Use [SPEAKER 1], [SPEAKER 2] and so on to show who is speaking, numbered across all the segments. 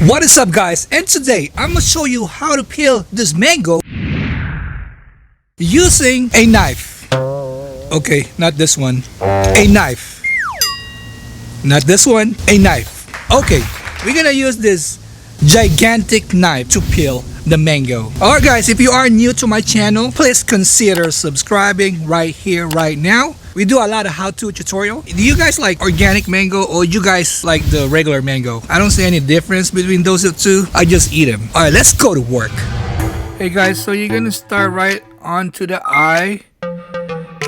[SPEAKER 1] What is up, guys? And today I'm gonna show you how to peel this mango using a knife. Okay, not this one. A knife. Not this one. A knife. Okay, we're gonna use this gigantic knife to peel the mango. Alright guys, if you are new to my channel, please consider subscribing right here, right now. We do a lot of how-to tutorial. Do you guys like organic mango or you guys like the regular mango? I don't see any difference between those two. I just eat them. Alright, let's go to work. Hey guys, so you're gonna start right onto the eye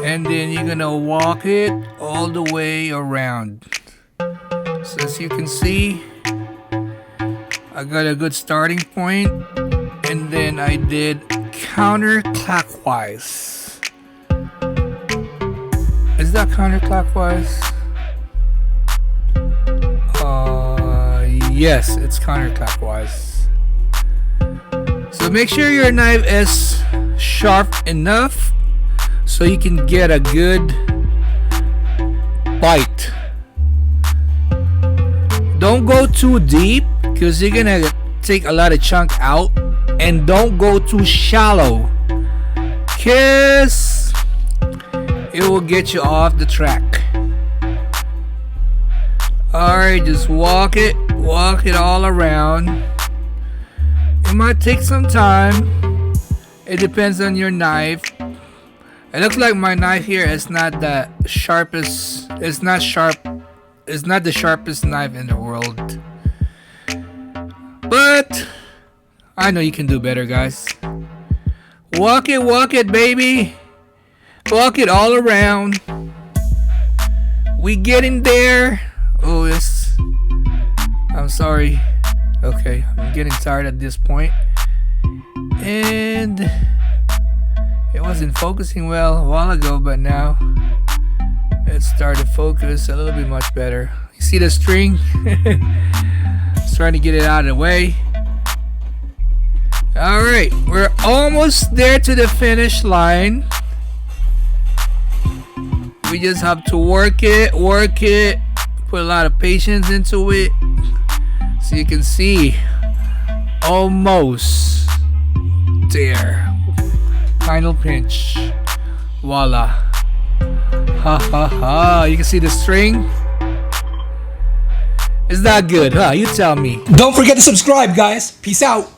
[SPEAKER 1] and then you're gonna walk it all the way around. So as you can see, I got a good starting point, and then I did counterclockwise. Is that counterclockwise? Yes, it's counterclockwise. So make sure your knife is sharp enough so you can get a good bite. Don't go too deep because you're gonna take a lot of chunk out, and don't go too shallow because it will get you off the track. Alright, just walk it all around. It might take some time. It depends on your knife. It looks like my knife here is not the sharpest. It's not sharp. It's not the sharpest knife in the world. But I know you can do better, guys. Walk it, baby. Walk it all around. We getting there. Oh, yes. I'm sorry. Okay, I'm getting tired at this point. And it wasn't focusing well a while ago, but now it started to focus a little bit much better. You see the string? Just trying to get it out of the way. Alright, we're almost there to the finish line. We just have to work it, put a lot of patience into it. So you can see, almost there. Final pinch. Voila. Ha ha ha. You can see the string. Is that good, huh? You tell me.
[SPEAKER 2] Don't forget to subscribe, guys. Peace out.